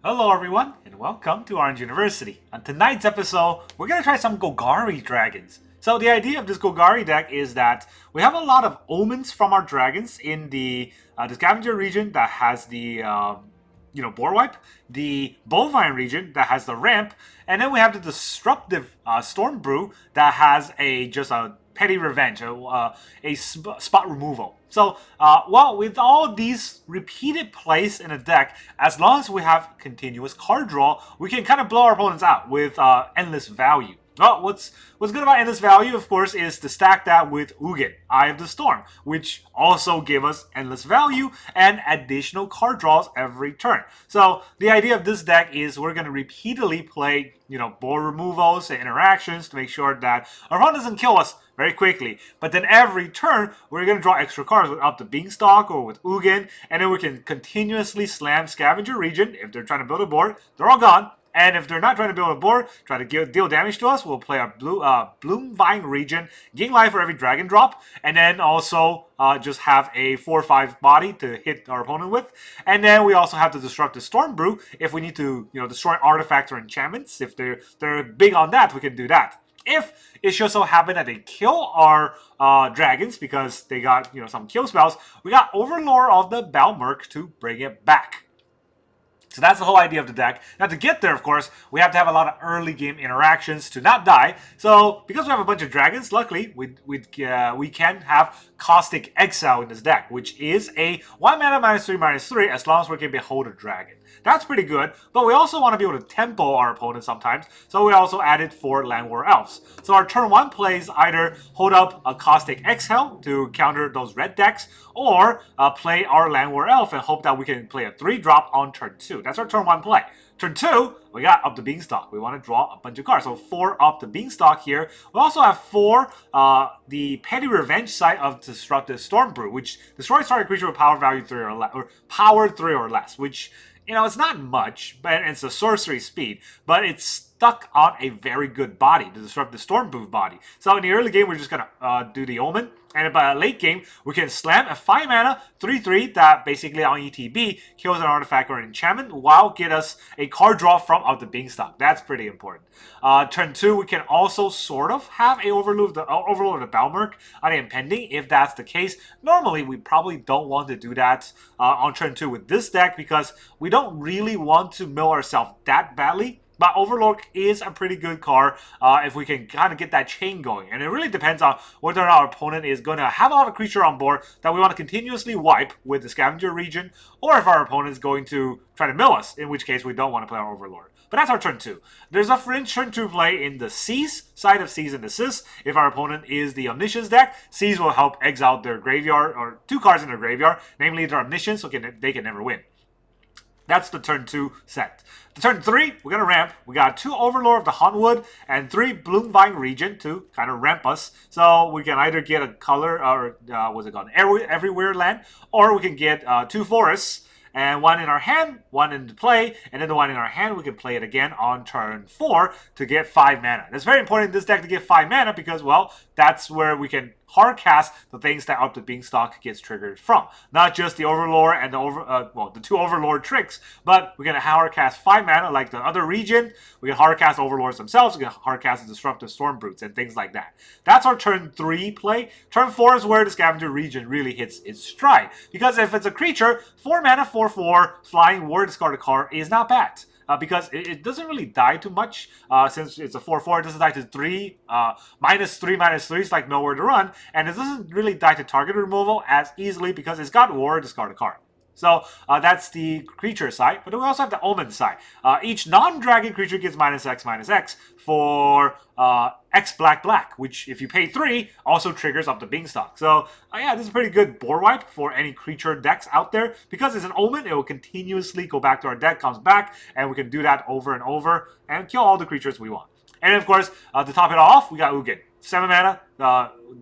Hello everyone, and welcome to Orange University. On tonight's episode, we're going to try some Golgari Dragons. So the idea of this Golgari deck is that we have a lot of omens from our dragons in the Scavenger region that has the board wipe, the Bloomvine region that has the ramp, and then we have the Disruptive Stormbrood that has just a petty revenge, spot removal. So, with all these repeated plays in a deck, as long as we have continuous card draw, we can kind of blow our opponents out with endless value. Well, what's good about endless value, of course, is to stack that with Ugin, Eye of the Storm, which also give us endless value and additional card draws every turn. So the idea of this deck is we're going to repeatedly play, board removals and interactions to make sure that our opponent doesn't kill us very quickly. But then every turn, we're going to draw extra cards with up the Beanstalk or with Ugin, and then we can continuously slam Scavenger Regent. If they're trying to build a board, they're all gone. And if they're not trying to build a board, try to deal damage to us, we'll play our Bloomvine Regent, gain life for every dragon drop, and then also just have a 4/5 body to hit our opponent with. And then we also have the Disruptive Stormbrood if we need to, destroy artifacts or enchantments. If they're big on that, we can do that. If it just so happen that they kill our dragons because they got some kill spells, we got Overlord of the Balemurk to bring it back. So that's the whole idea of the deck. Now to get there, of course, we have to have a lot of early game interactions to not die. So because we have a bunch of dragons, luckily, we can have Caustic Exhale in this deck, which is a 1 mana -3/3 as long as we can behold a dragon. That's pretty good, but we also want to be able to tempo our opponent sometimes, so we also added 4 Llanowar Elves. So our turn 1 plays either hold up a Caustic Exhale to counter those red decks, or play our Llanowar Elf and hope that we can play a 3-drop on turn 2. That's our turn 1 play. Turn 2, we got up the Beanstalk. We want to draw a bunch of cards. So 4 up the Beanstalk here. We also have 4 the Petty Revenge side of Disruptive Stormbrood, which destroys target creature with power value 3 or less, or power 3 or less, which it's not much, but it's a sorcery speed, but it's stuck on a very good body, the Disruptive Stormbrood body. So in the early game, we're just gonna do the Omen, and by late game, we can slam a 5 mana 3/3 that basically on ETB kills an artifact or an enchantment while get us a card draw from out the Beanstalk. That's pretty important. Turn 2, we can also sort of have a Overlord of the Balemurk on the impending. If that's the case, normally we probably don't want to do that on turn 2 with this deck because we don't really want to mill ourselves that badly. But Overlord is a pretty good card if we can kind of get that chain going. And it really depends on whether or not our opponent is going to have a lot of creature on board that we want to continuously wipe with the Scavenger region, or if our opponent is going to try to mill us, in which case we don't want to play our Overlord. But that's our turn 2. There's a fringe turn 2 play in the Seize side of Seize and Desist. If our opponent is the Omniscience deck, Seize will help exile their graveyard, or 2 cards in their graveyard, namely their Omniscience, so they can never win. That's the turn 2 set. The turn 3, we're going to ramp. We got 2 Overlord of the Hauntwoods and 3 Bloomvine Regent to kind of ramp us. So we can either get a color, or what's it called, Everywhere land, or we can get 2 forests, and 1 in our hand, 1 in the play, and then the 1 in our hand, we can play it again on turn 4 to get 5 mana. It's very important in this deck to get 5 mana because, well, that's where we can hard cast the things that Up the Beanstalk gets triggered from. Not just the Overlord and the 2 Overlord tricks, but we're going to hard cast 5 mana like the other region. We can hard cast Overlords themselves, we can hard cast the Disruptive Stormbroods and things like that. That's our turn 3 play. Turn 4 is where the Scavenger region really hits its stride. Because if it's a creature, 4 mana, 4/4, flying war discard a card is not bad. Because it doesn't really die too much. Since it's a 4/4, it doesn't die to 3. -3/3 is like nowhere to run. And it doesn't really die to target removal as easily because it's got war, discard a card. So that's the creature side. But then we also have the Omen side. Each non-dragon creature gets -X/-X for X black, which if you pay 3, also triggers up the Beanstalk. So yeah, this is a pretty good board wipe for any creature decks out there. Because it's an Omen, it will continuously go back to our deck, comes back, and we can do that over and over and kill all the creatures we want. And of course, to top it off, we got Ugin. 7 mana,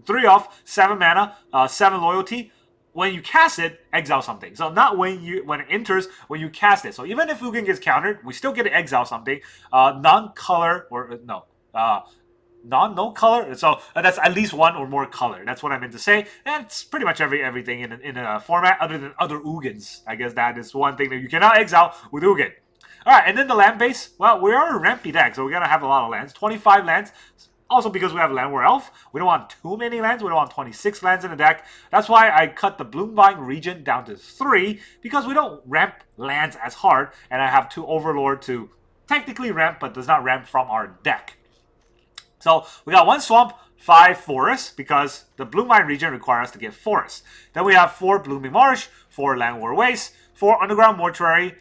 3 off, 7 mana, 7 loyalty. When you cast it, exile something. So not when it enters, when you cast it. So even if Ugin gets countered, we still get to exile something. Non-color, or no, no color. So that's at least 1 or more color. That's what I meant to say. That's pretty much everything in a format other than other Ugins. I guess that is one thing that you cannot exile with Ugin. Alright, and then the land base. Well, we are a rampy deck, so we're going to have a lot of lands. 25 lands. Also because we have Llanowar Elf, we don't want too many lands. We don't want 26 lands in the deck. That's why I cut the Bloomvine Regent down to 3, because we don't ramp lands as hard, and I have 2 Overlord to technically ramp, but does not ramp from our deck. So we got 1 Swamp, 5 Forests, because the Bloomvine Regent requires us to get Forests. Then we have 4 Blooming Marsh, 4 Llanowar Wastes, 4 Underground Mortuary,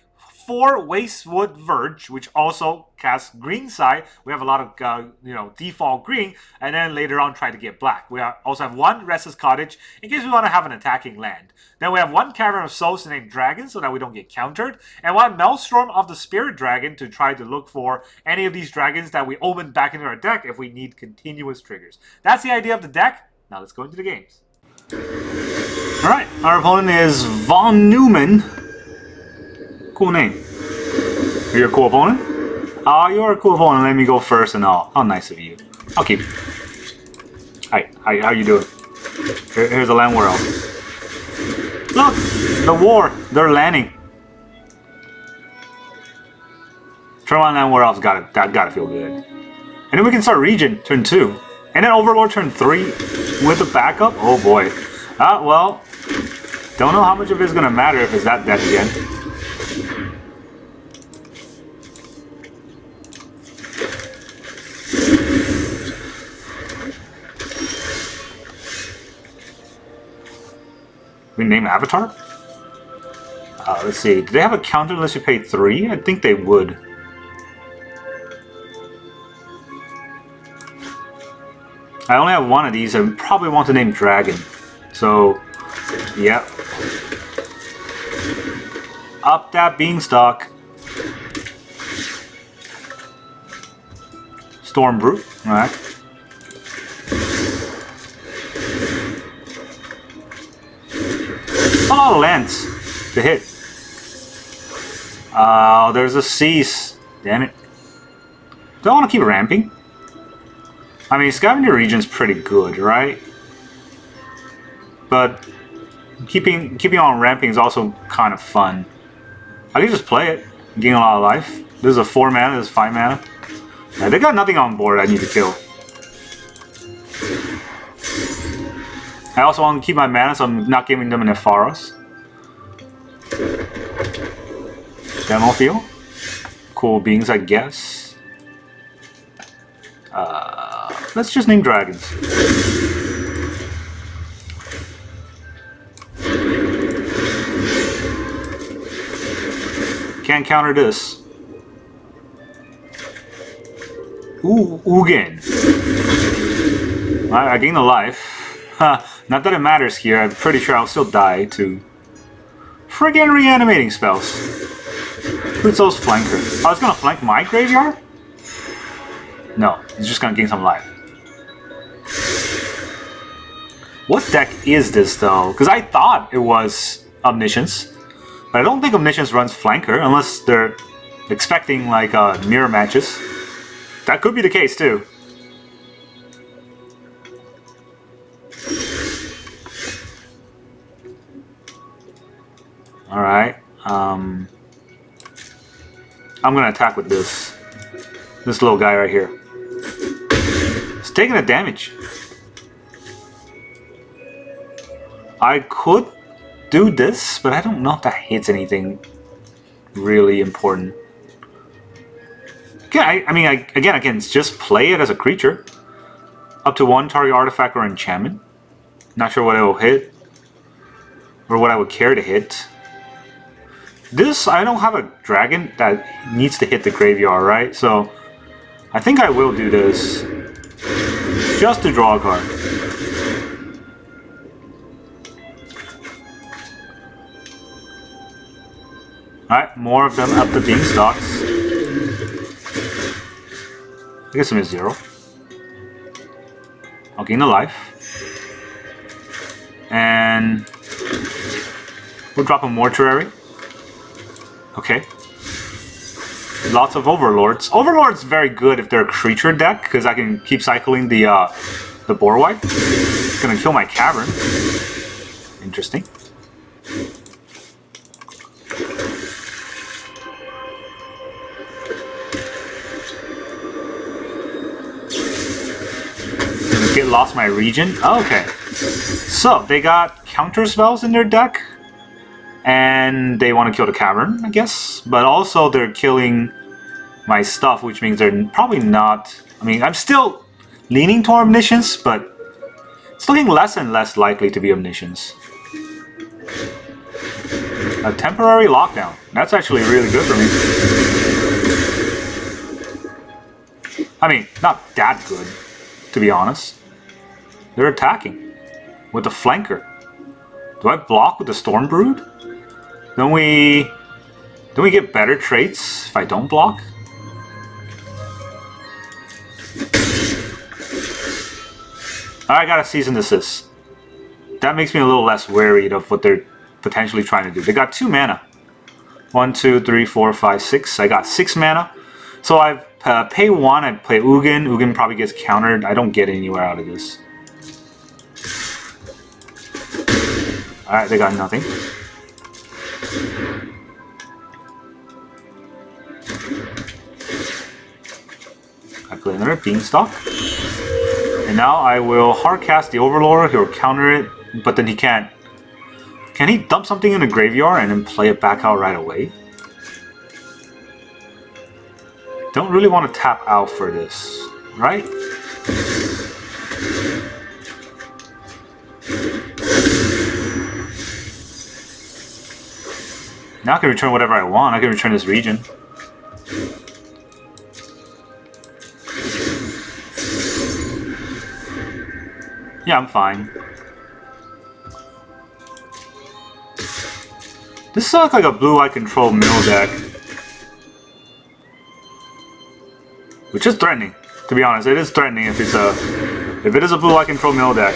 4 Wastewood Verge, which also casts green side. We have a lot of default green, and then later on try to get black. We also have 1 Restless Cottage in case we want to have an attacking land. Then we have 1 Cavern of Souls named Dragon so that we don't get countered, and 1 Maelstrom of the Spirit Dragon to try to look for any of these dragons that we open back into our deck if we need continuous triggers. That's the idea of the deck. Now let's go into the games. Alright, our opponent is Von Neumann. Cool name. Are you a cool opponent? Oh, you're a cool opponent. Let me go first and all. How nice of you. I'll keep. Hi, how you doing? Here's a Llanowar Elf. Look! The war! They're landing. Turn 1 Llanowar Elves gotta feel good. And then we can start Regent turn 2. And then Overlord turn 3 with the backup? Oh boy. Well. Don't know how much of it's gonna matter if it's that deck again. We name Avatar? Let's see. Do they have a counter unless you pay 3? I think they would. I only have 1 of these. I probably want to name Dragon. So, yeah. Up that beanstalk. Stormbrood. Alright. A lot of lands to hit. Oh, there's a cease. Damn it. Do I want to keep ramping? I mean, Scavenger Region's pretty good, right? But keeping on ramping is also kind of fun. I can just play it, gain a lot of life. This is a 4 mana, this is 5 mana. Yeah, they got nothing on board I need to kill. I also want to keep my mana, so I'm not giving them an Nepharos. Demo field. Cool beings, I guess. Let's just name dragons. Can't counter this. Ooh, Ugin. I gain a life. Not that it matters here, I'm pretty sure I'll still die to friggin' reanimating spells. Who's those flanker? Oh, it's gonna flank my graveyard? No, it's just gonna gain some life. What deck is this though? Because I thought it was Omniscience, but I don't think Omniscience runs flanker unless they're expecting like mirror matches. That could be the case too. Alright, I'm gonna attack with this little guy right here. It's taking a damage. I could do this, but I don't know if that hits anything really important. Okay, I mean, again, I can just play it as a creature. Up to 1 target artifact or enchantment. Not sure what it will hit, or what I would care to hit. This, I don't have a dragon that needs to hit the graveyard, right? So, I think I will do this. Just to draw a card. Alright, more of them up the beanstalks. I guess I'm at 0. I'll gain a life. And we'll drop a mortuary. Okay. Lots of overlords. Overlord's very good if they're a creature deck, because I can keep cycling the boar wipe. It's gonna kill my cavern. Interesting. Get lost my Regent. Okay. So, they got counter spells in their deck. And they want to kill the Cavern, I guess. But also they're killing my stuff, which means they're probably not... I mean, I'm still leaning toward Omniscience, but it's looking less and less likely to be Omniscience. A temporary lockdown. That's actually really good for me. I mean, not that good, to be honest. They're attacking with the flanker. Do I block with the Stormbrood? Don't we get better traits if I don't block? I got a cease and desist. That makes me a little less worried of what they're potentially trying to do. They got 2 mana. 1, 2, 3, 4, 5, 6. I got 6 mana. So I pay 1, I play Ugin. Ugin probably gets countered. I don't get anywhere out of this. Alright, they got nothing. I play another Beanstalk. And now I will hardcast the Overlord. He'll counter it, but then he can't. Can he dump something in the graveyard and then play it back out right away? Don't really want to tap out for this, right? Now I can return whatever I want. I can return this Regent. Yeah, I'm fine. This looks like a blue-eye control mill deck. Which is threatening, to be honest. It is threatening if it is a blue-eye control mill deck.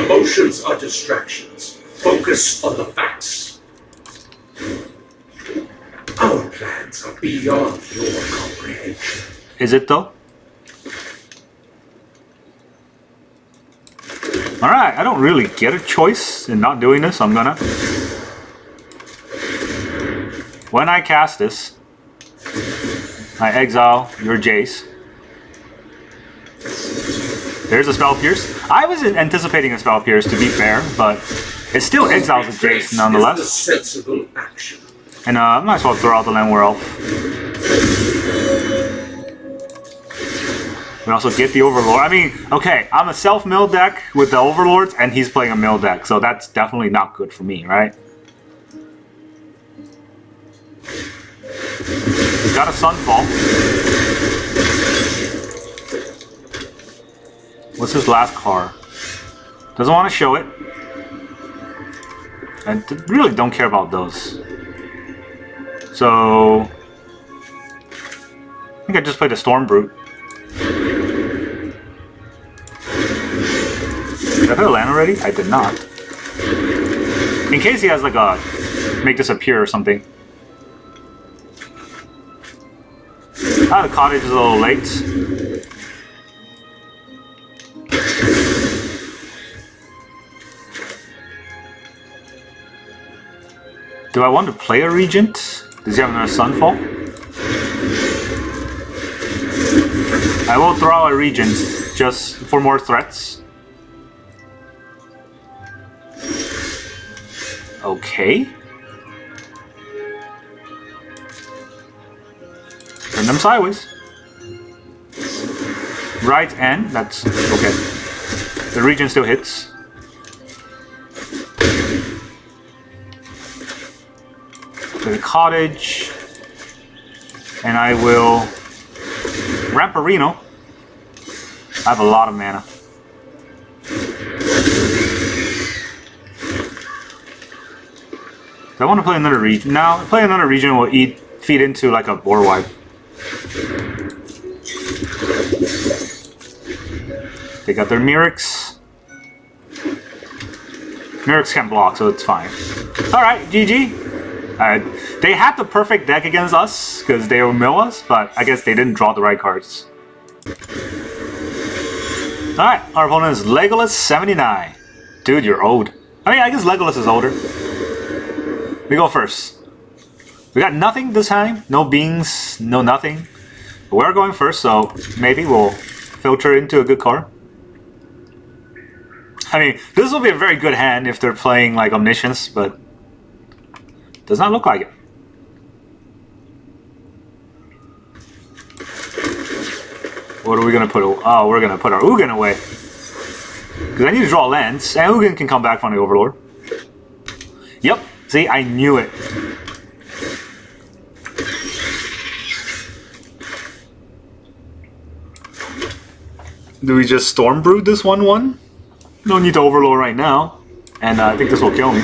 Emotions are distractions. Focus on the facts. Our plans are beyond your comprehension. Is it though? Alright, I don't really get a choice in not doing this, so I'm gonna. When I cast this, I exile your Jace. There's a Spell Pierce. I wasn't anticipating a Spell Pierce, to be fair, but it still exiles the Jace nonetheless. Sensible action. And I might as well throw out the Llanowar Elf. We also get the Overlord. I mean, okay, I'm a self-mill deck with the Overlords, and he's playing a mill deck, so that's definitely not good for me, right? He's got a Sunfall. What's his last card? Doesn't want to show it. I really don't care about those. So I think I just played a Stormbrood. Did I play a land already? I did not. In case he has like a make this appear or something. Ah, the cottage is a little late. Do I want to play a Regent? Does he have another Sunfall? I will throw out a Regent just for more threats. Okay. Turn them sideways. Right, and that's okay. The Regent still hits. The cottage, and I will Ramparino. I have a lot of mana. Do I want to play another region? Now, play another region will feed into like a board wipe. They got their Mirrors. Mirrors can't block, so it's fine. Alright, GG. They had the perfect deck against us because they will mill us, but I guess they didn't draw the right cards. Alright, our opponent is Legolas 79. Dude, you're old. I mean, I guess Legolas is older. We go first. We got nothing this time. No beings, no nothing. But we're going first, so maybe we'll filter into a good card. I mean, this will be a very good hand if they're playing like Omniscience, but does not look like it. What are we gonna put? Oh, we're gonna put our Ugin away. Because I need to draw lands, and Ugin can come back from the Overlord. Yep, see, I knew it. Do we just Stormbrood this 1/1? No need to Overlord right now. And I think this will kill me.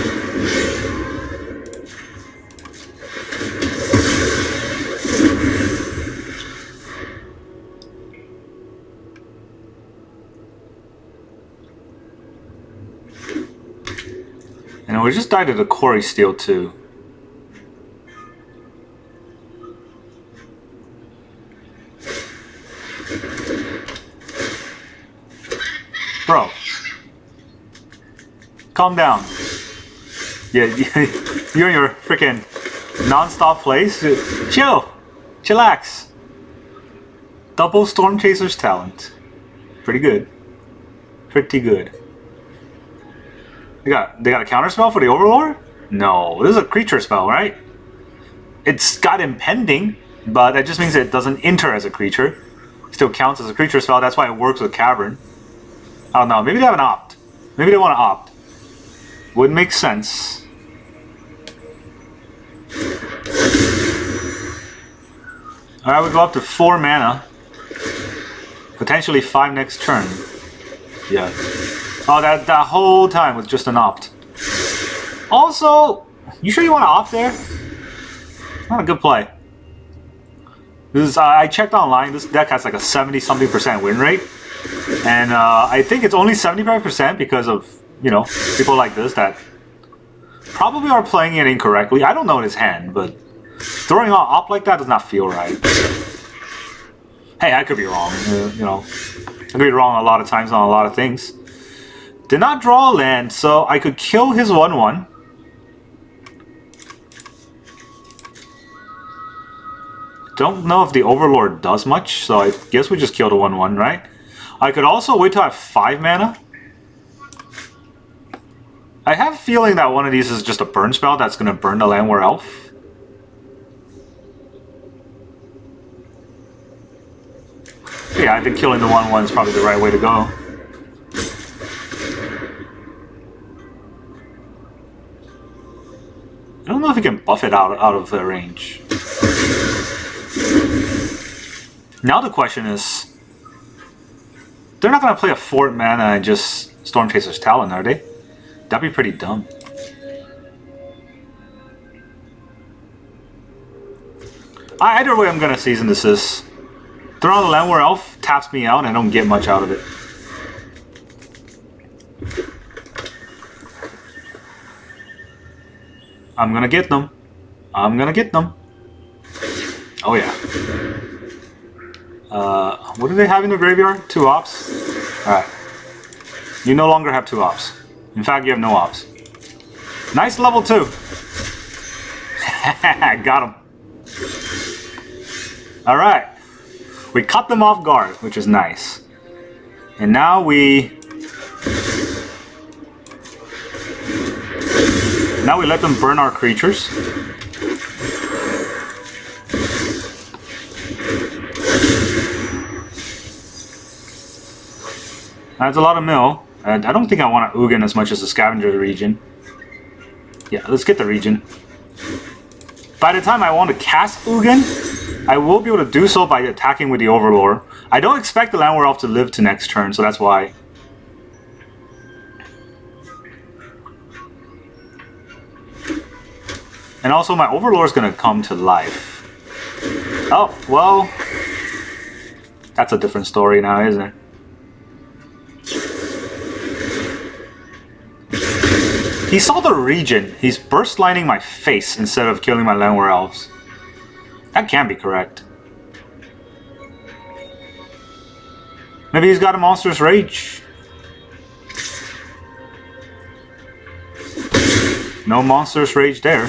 And we just died to the Quarry Steel too. Bro. Calm down. Yeah, you're in your freaking non-stop place. Chill. Chillax. Double Storm Chaser's talent. Pretty good. Pretty good. They got a counter spell for the Overlord? No, this is a creature spell, right? It's got impending, but that just means it doesn't enter as a creature. It still counts as a creature spell. That's why it works with Cavern. I don't know. Maybe they have an opt. Maybe they want to opt. Would make sense. Alright, we go up to 4 mana. Potentially 5 next turn. Yeah. Oh, that whole time was just an opt. Also, you sure you want to opt there? Not a good play. This is, I checked online. This deck has like a 70-something% win rate. And I think it's only 75% because of, you know, people like this that probably are playing it incorrectly. I don't know his hand, but throwing out op like that does not feel right. Hey, I could be wrong. You know, I could be wrong a lot of times on a lot of things. Did not draw a land, so I could kill his 1/1. Don't know if the Overlord does much, so I guess we just kill the 1/1, right? I could also wait till I have 5 mana. I have a feeling that one of these is just a burn spell that's going to burn the Llanowar Elf. Yeah, I think killing the 1/1 is probably the right way to go. I don't know if you can buff it out of the range. Now the question is, they're not going to play a 4 mana and just Storm Chaser's Talon, are they? That'd be pretty dumb. Either way, I'm going to Season Desist. Throw on the Llanowar Elf, taps me out, and I don't get much out of it. I'm going to get them. I'm going to get them. Oh, yeah. What do they have in the graveyard? 2 ops? Alright. You no longer have 2 ops. In fact, you have no ops. Nice level 2. Got him. Alright. We cut them off guard, which is nice. And now we let them burn our creatures. That's a lot of mill. I don't think I want to Ugin as much as the Scavenger region. Yeah, let's get the region. By the time I want to cast Ugin, I will be able to do so by attacking with the Overlord. I don't expect the Llanowar Elf to live to next turn, so that's why. And also my Overlord is going to come to life. Oh, well. That's a different story now, isn't it? He saw the region. He's burst lining my face instead of killing my Llanowar Elves. That can't be correct. Maybe he's got a Monstrous Rage. No Monstrous Rage there.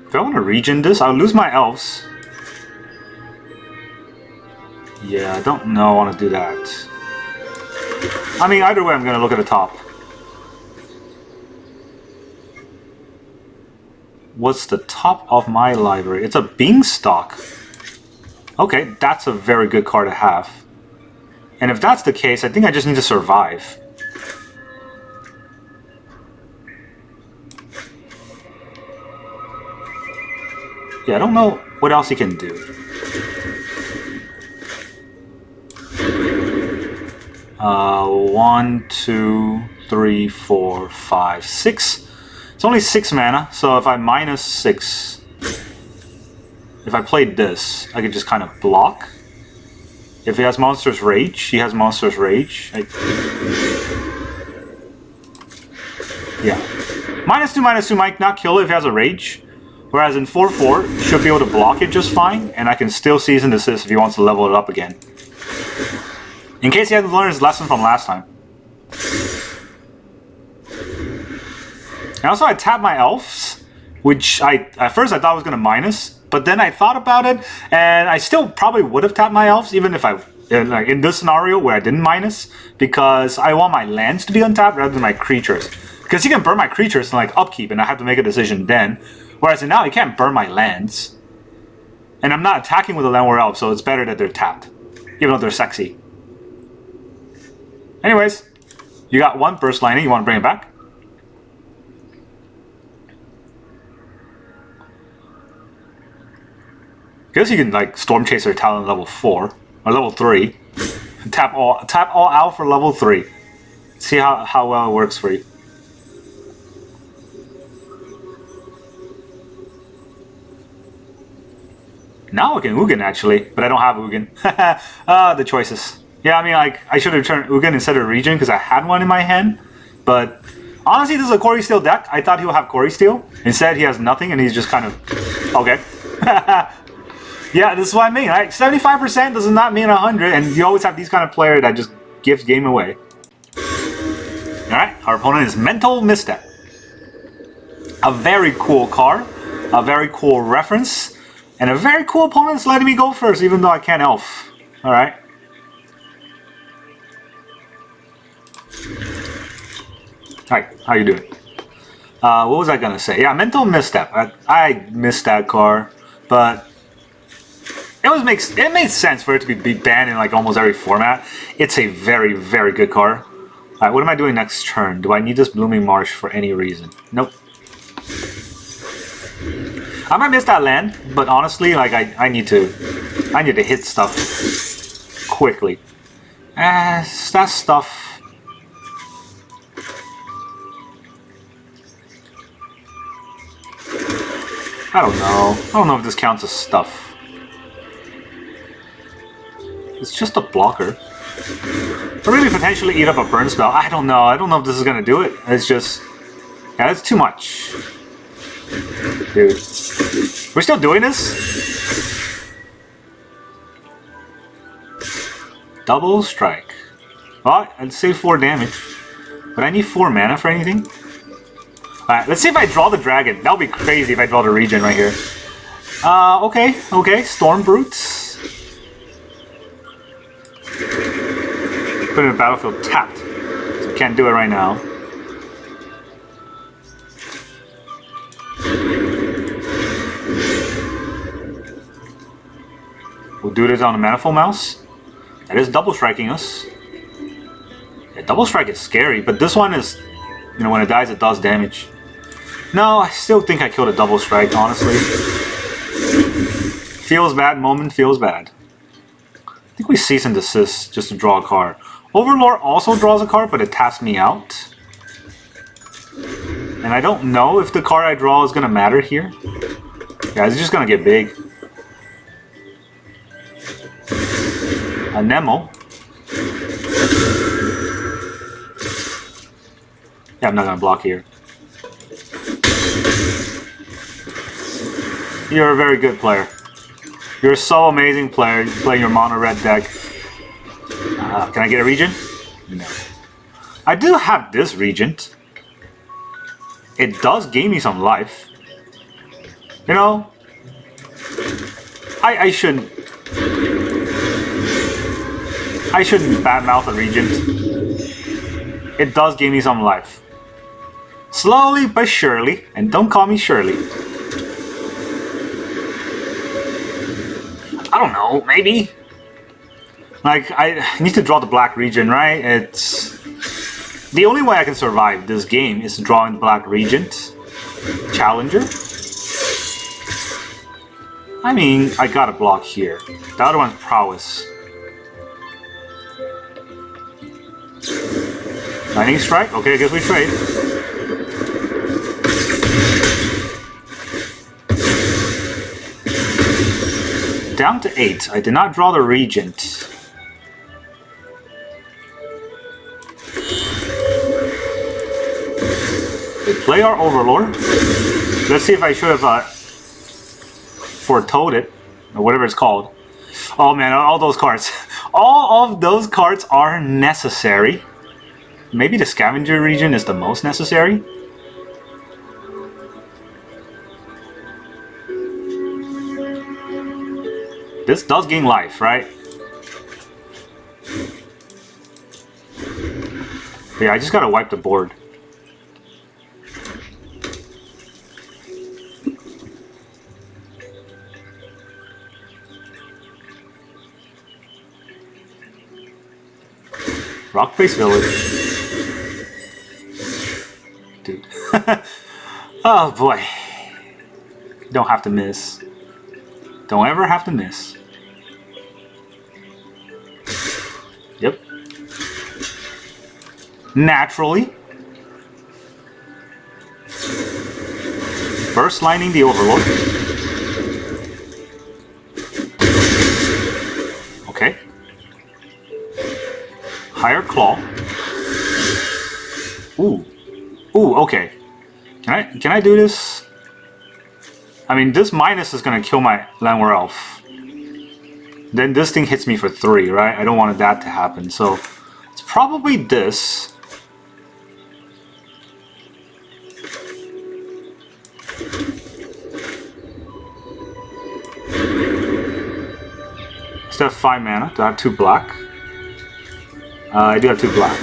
If I want to regen this, I'll lose my elves. Yeah, I don't know I want to do that. I mean, either way, I'm going to look at the top. What's the top of my library? It's a Beanstalk. Okay, that's a very good card to have. And if that's the case, I think I just need to survive. Yeah, I don't know what else he can do. One, 2, 3, 4, 5, 6. It's only 6 mana, so if I minus 6, if I played this, I could just kind of block. If he has Monster's Rage, he has Monster's Rage. Yeah. -2/-2 might not kill it if he has a Rage. Whereas in 4/4, he should be able to block it just fine, and I can still Cease and Desist if he wants to level it up again. In case he hasn't learned his lesson from last time. And also I tapped my Elves, which at first I thought was going to minus, but then I thought about it, and I still probably would have tapped my Elves, even if in this scenario where I didn't minus, because I want my lands to be untapped rather than my creatures. Because he can burn my creatures in upkeep, and I have to make a decision then. Whereas now he can't burn my lands. And I'm not attacking with a Llanowar Elves, so it's better that they're tapped. Even though they're sexy. Anyways, you got one Burst Lightning, you want to bring it back? Guess you can Storm Chaser Talon level 4 or level 3. Tap all out for level 3. See how well it works for you. Now I can Ugin actually, but I don't have Ugin. The choices. Yeah, I mean I should have turned Ugin instead of Regent because I had one in my hand. But honestly, this is a Quarry Steel deck. I thought he would have Quarry Steel. Instead, he has nothing, and he's just kind of okay. Yeah, this is what I mean, right? 75% does not mean 100, and you always have these kind of players that just gives game away. Alright, our opponent is Mental Misstep. A very cool card, a very cool reference, and a very cool opponent is letting me go first, even though I can't Elf. Alright. Hi, how you doing? What was I gonna say? Yeah, Mental Misstep. I missed that card, but it made sense for it to be banned in almost every format. It's a very, very good card. Alright, what am I doing next turn? Do I need this Blooming Marsh for any reason? Nope. I might miss that land, but honestly, I need to hit stuff quickly. That stuff. I don't know. I don't know if this counts as stuff. It's just a blocker. Or maybe potentially eat up a burn spell. I don't know. I don't know if this is gonna do it. It's just, yeah, it's too much. Dude. We're still doing this? Double strike. Well, I'd say 4 damage. But I need 4 mana for anything? Alright, let's see if I draw the dragon. That would be crazy if I draw the Regent right here. Okay. Stormbrood. Put it in the battlefield tapped. So can't do it right now. We'll do this on the Manifold Mouse. That is double striking us. Yeah, double strike is scary, but this one is, when it dies, it does damage. No, I still think I killed a double strike, honestly. Feels bad, moment feels bad. I think we Cease and Desist just to draw a card. Overlord also draws a card, but it taps me out. And I don't know if the card I draw is going to matter here. Yeah, it's just going to get big. A Nemo. Yeah, I'm not going to block here. You're a very good player. You're a so amazing player. You play your mono red deck. Can I get a Regent? No. I do have this Regent. It does gain me some life. I shouldn't. I shouldn't badmouth a Regent. It does give me some life. Slowly but surely, and don't call me Shirley. I don't know, maybe? Like, I need to draw the black Regent, right? It's... The only way I can survive this game is drawing the black Regent. Challenger. I mean, I got a block here. The other one's prowess. Lightning strike? Okay, I guess we trade. Down to 8. I did not draw the Regent. We play our Overlord. Let's see if I should have foretold it, or whatever it's called. Oh man, all those cards. All of those cards are necessary. Maybe the Scavenger region is the most necessary. This does gain life, right? But yeah, I just gotta wipe the board. Rock-based village. Dude. Oh boy. Don't have to miss. Don't ever have to miss. Yep. Naturally. First lining the Overlord. Okay. Higher Claw. Ooh. Ooh, okay. Can I do this? I mean, this minus is gonna kill my Llanowar Elf. Then this thing hits me for 3, right? I don't want that to happen, so it's probably this. Instead of 5 mana, do I have 2 black? I do have 2 black.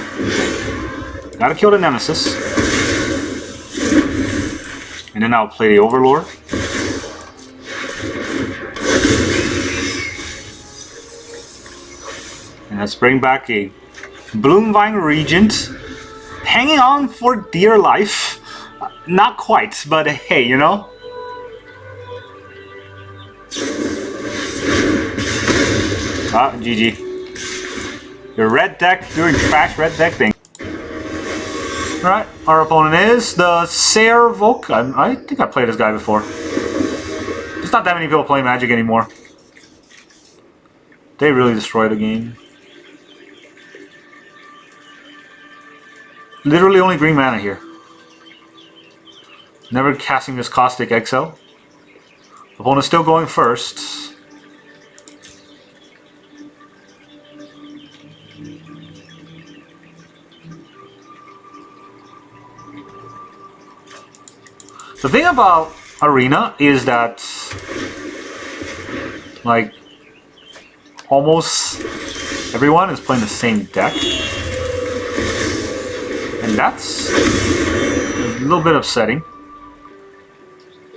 Gotta kill the Nemesis. And then I'll play the Overlord. And let's bring back a Bloomvine Regent. Hanging on for dear life. Not quite, but hey, you know? Ah, GG. Your red deck doing trash red deck thing. Alright, our opponent is the Servolk. I think I played this guy before. There's not that many people playing Magic anymore. They really destroy the game. Literally only green mana here. Never casting this Caustic Exhale. Opponent's still going first. The thing about Arena is that, like, almost everyone is playing the same deck. And that's a little bit upsetting.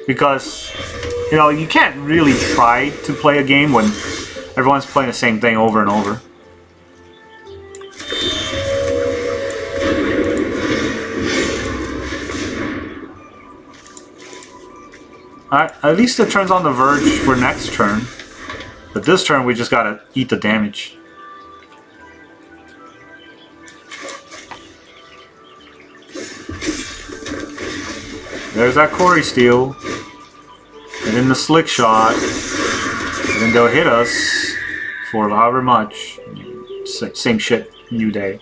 Because, you know, you can't really try to play a game when everyone's playing the same thing over and over. Alright, at least it turns on the Verge for next turn. But this turn we just gotta eat the damage. There's that Quarry Steel. And then the Slick Shot. And then they'll hit us for however much. Same shit, new day.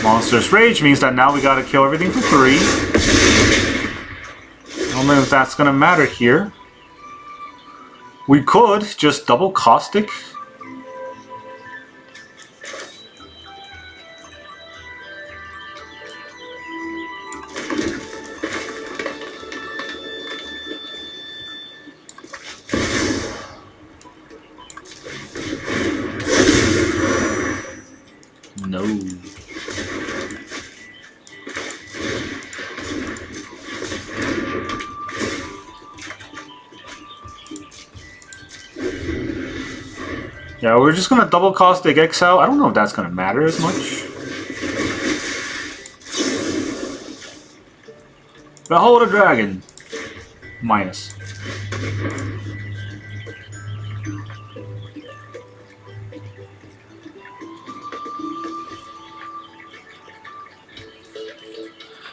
Monstrous Rage means that now we gotta kill everything for 3. I don't know if that's gonna matter here. We could just double Caustic. Yeah, we're just gonna double Caustic Exhale. I don't know if that's gonna matter as much. Behold a dragon. Minus.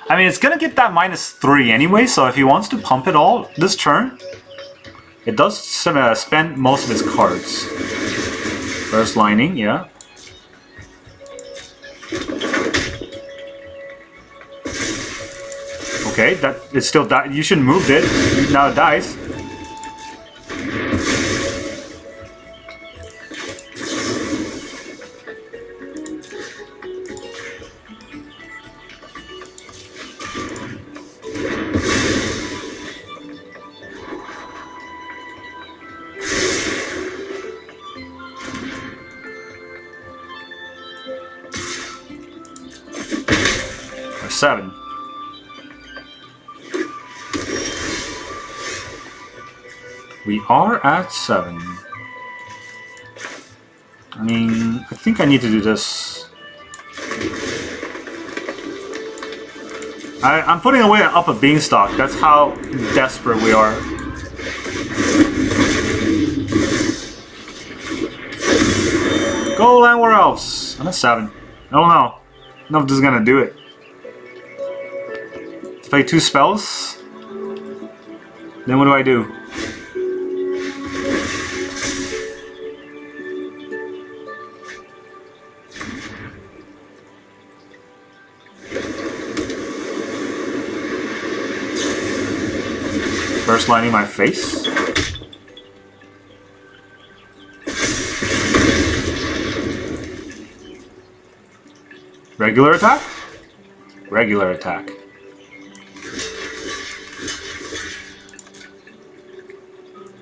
I mean, it's gonna get that -3 anyway, so if he wants to pump it all this turn, it does spend most of its cards. First lining, yeah. Okay, that it still died. You shouldn't move it. Now it dies. Or 7. We are at 7. I mean, I think I need to do this. I'm putting away up a beanstalk. That's how desperate we are. Go Llanowar Elves. I'm at 7. I don't know. I don't know if this is gonna do it. Let's play 2 spells. Then what do I do? First lining my face. Regular attack? Regular attack.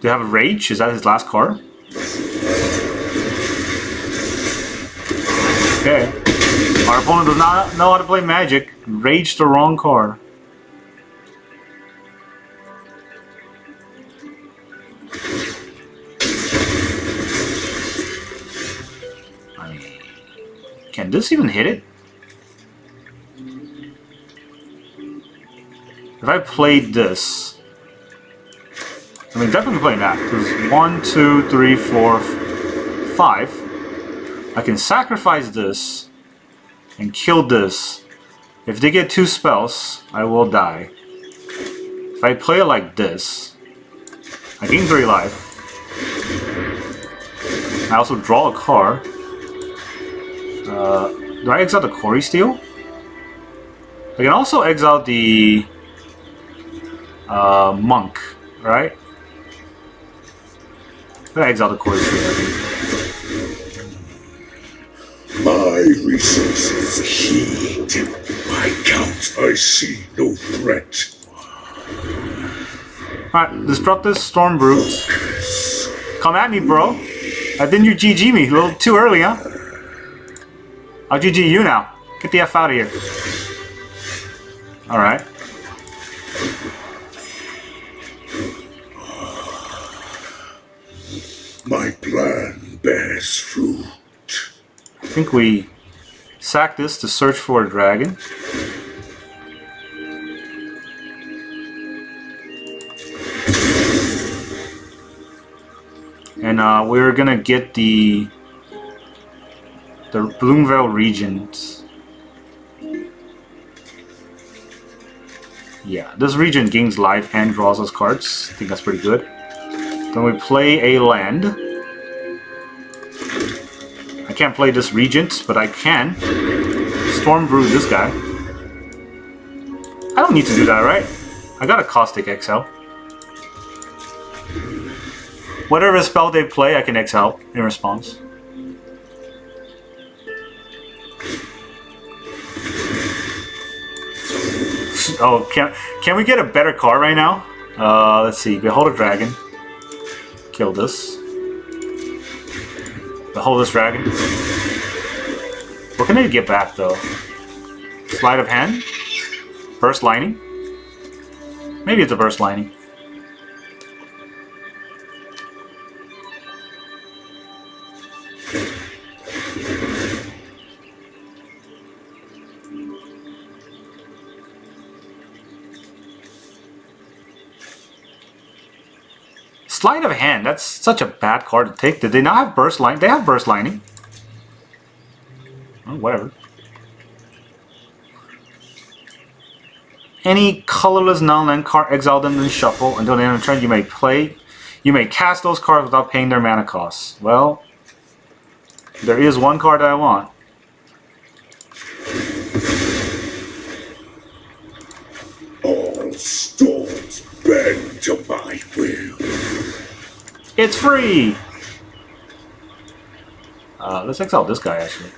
Do you have a rage? Is that his last card? Okay. Our opponent does not know how to play Magic. Rage the wrong card. Can this even hit it? If I played this, I mean, definitely playing that. There's 1, 2, 3, 4, 5. I can sacrifice this and kill this. If they get 2 spells, I will die. If I play it like this, I gain 3 life. I also draw a card. Do I exile the Quarry Steel? I can also exile the Monk, right? I exile the Quarry Steel, I think. My resources heed. My count, I see no threat. Alright, Disruptive Stormbrood. Come at me, bro. Didn't you GG me? A little too early, huh? I'll GG you now. Get the F out of here. Alright. My plan bears fruit. I think we sack this to search for a dragon. And we're gonna get the Bloomvine Regent. Yeah, this Regent gains life and draws us cards. I think that's pretty good. Then we play a land. I can't play this Regent, but I can Stormbrood this guy. I don't need to do that, right? I got a Caustic Exhale. Whatever spell they play, I can exile in response. Oh, can we get a better card right now? Let's see. Behold a dragon. Kill this. Behold this dragon. What can they get back though? Sleight of hand? First lining? Maybe it's a first lining. Sleight of Hand, that's such a bad card to take. Did they not have Burst Line? They have Burst Lining. Oh, whatever. Any colorless non-land card, exile them and shuffle. Until the end of the turn, you may play. You may cast those cards without paying their mana costs. Well, there is one card that I want. All storms bend to my will. It's free! Let's exile this guy, actually.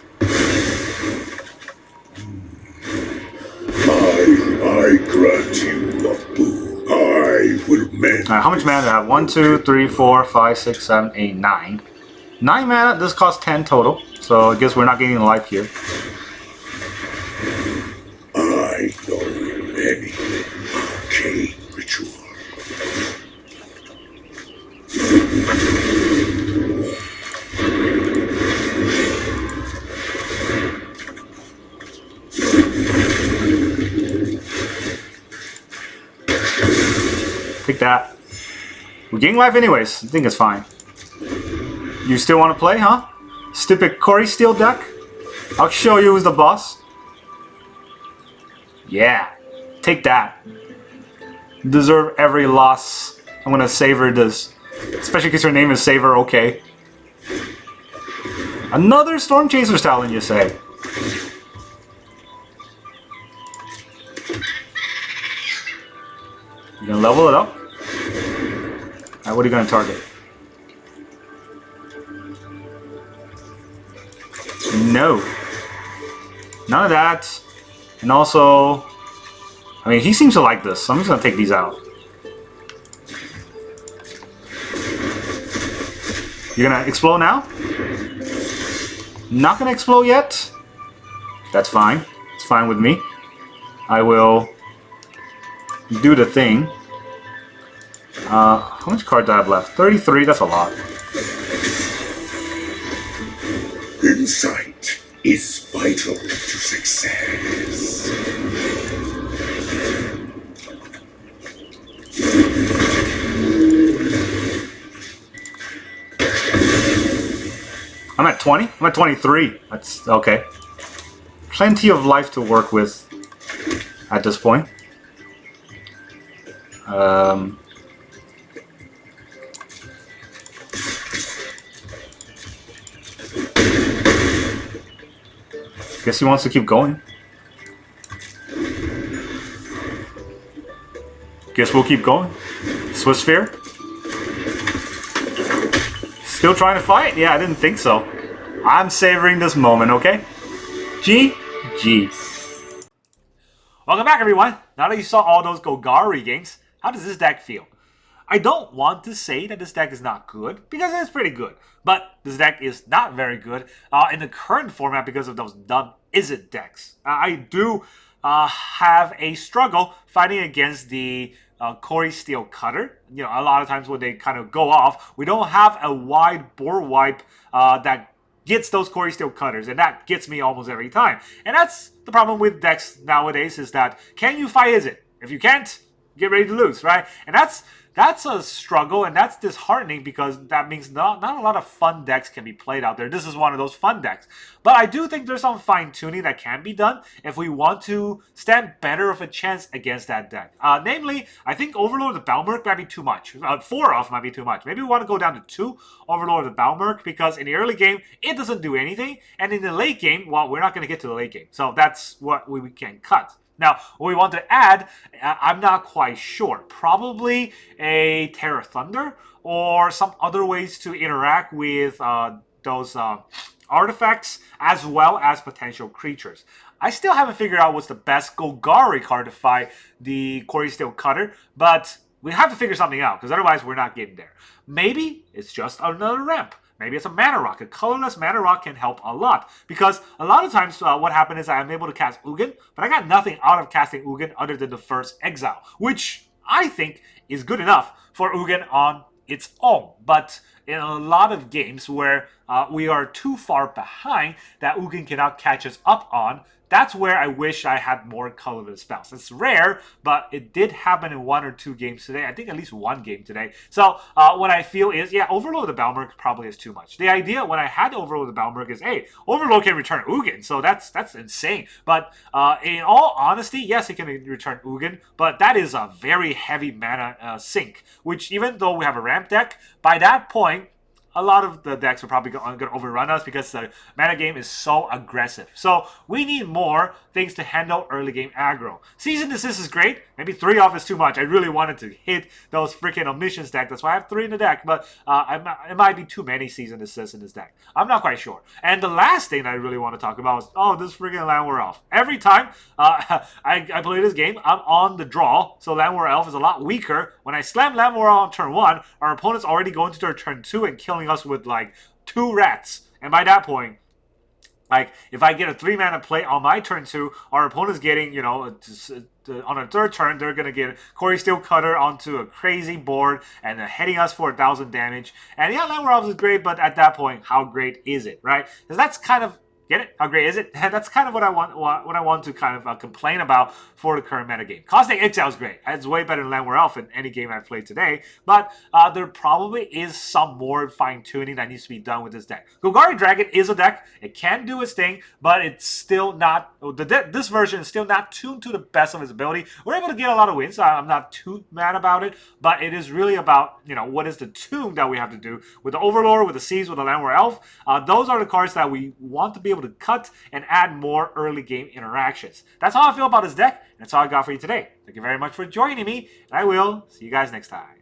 I grant you a boon. I will mend. Alright, how much mana do I have? 1, 2, 3, 4, 5, 6, 7, 8, 9. 9 mana, this costs 10 total. So I guess we're not getting a life here. I know many arcane ritual. Take that. We're getting life anyways. I think it's fine. You still want to play, huh? Stupid Corey Steel deck? I'll show you who's the boss. Yeah. Take that. You deserve every loss. I'm gonna savor this. Especially because your name is Savor, okay. Another Storm Chaser's Talon, you say? You gonna level it up? Alright, what are you gonna target? No. None of that. And also, I mean, he seems to like this, so I'm just gonna take these out. You're gonna explode now? Not gonna explode yet? That's fine. It's fine with me. I will do the thing. How much cards do I have left? 33, that's a lot. Insight is vital to success. I'm at 20? I'm at 23. That's okay. Plenty of life to work with at this point. Guess he wants to keep going. Guess we'll keep going. Swiss Sphere. Still trying to fight? Yeah, I didn't think so. I'm savoring this moment, okay? GG. Welcome back, everyone. Now that you saw all those Golgari games, how does this deck feel? I don't want to say that this deck is not good, because it's pretty good. But this deck is not very good in the current format because of those dumb Is-It decks. I do have a struggle fighting against the Corey Steel Cutter. You know, a lot of times when they kind of go off, we don't have a wide board wipe that gets those Corey Steel Cutters, and that gets me almost every time. And that's the problem with decks nowadays, is that can you fight Is-It? If you can't, get ready to lose, right? And that's a struggle, and that's disheartening, because that means not a lot of fun decks can be played out there. This is one of those fun decks. But I do think there's some fine-tuning that can be done if we want to stand better of a chance against that deck. Namely, I think Overlord the Balemurk might be too much. 4 off might be too much. Maybe we want to go down to 2 Overlord the Balemurk, because in the early game, it doesn't do anything. And in the late game, well, we're not going to get to the late game. So that's what we can cut. Now, what we want to add, I'm not quite sure. Probably a Terra Thunder, or some other ways to interact with those artifacts, as well as potential creatures. I still haven't figured out what's the best Golgari card to fight the Corey Steel Cutter, but we have to figure something out, because otherwise we're not getting there. Maybe it's just another ramp. Maybe it's a Mana Rock. A colorless Mana Rock can help a lot. Because a lot of times what happened is I'm able to cast Ugin, but I got nothing out of casting Ugin other than the first Exile, which I think is good enough for Ugin on its own. But in a lot of games where we are too far behind, that Ugin cannot catch us up on, that's where I wish I had more colorless spells. It's rare, but it did happen in 1 or 2 games today. I think at least 1 game today. So what I feel is, yeah, Overlord the Balemurk probably is too much. The idea when I had Overlord the Balemurk is, hey, Overlord can return Ugin, so that's insane. But in all honesty, yes, he can return Ugin, but that is a very heavy mana sink, which even though we have a ramp deck, by that point, a lot of the decks are probably going to overrun us because the mana game is so aggressive. So we need more things to handle early game aggro. Season Desist is great. Maybe 3 off is too much. I really wanted to hit those freaking Omniscience deck. That's why I have 3 in the deck. But it might be too many Season Desists in this deck. I'm not quite sure. And the last thing I really want to talk about is, this freaking Llanowar Elf. Every time I play this game, I'm on the draw. So Llanowar Elf is a lot weaker. When I slam Llanowar on turn 1, our opponent's already going to their turn 2 and killing us with like 2 rats. And by that point, like, if I get a 3-mana play on my turn 2, our opponent's getting, on a third turn, they're going to get Corey Steel Cutter onto a crazy board and heading us for 1,000 damage. And yeah, Llanowar Elves is great, but at that point, how great is it, right? Because that's kind of, get it? How great is it? That's kind of what I want to kind of complain about for the current metagame. Caustic Exhale is great. It's way better than Llanowar Elf in any game I've played today. But there probably is some more fine-tuning that needs to be done with this deck. Golgari Dragon is a deck. It can do its thing, but it's still not... This version is still not tuned to the best of its ability. We're able to get a lot of wins, so I'm not too mad about it. But it is really about, what is the tune that we have to do with the Overlord, with the Seas, with the Llanowar Elf. Those are the cards that we want to be able to cut and add more early game interactions. That's how I feel about this deck, and that's all I got for you today. Thank you very much for joining me, and I will see you guys next time.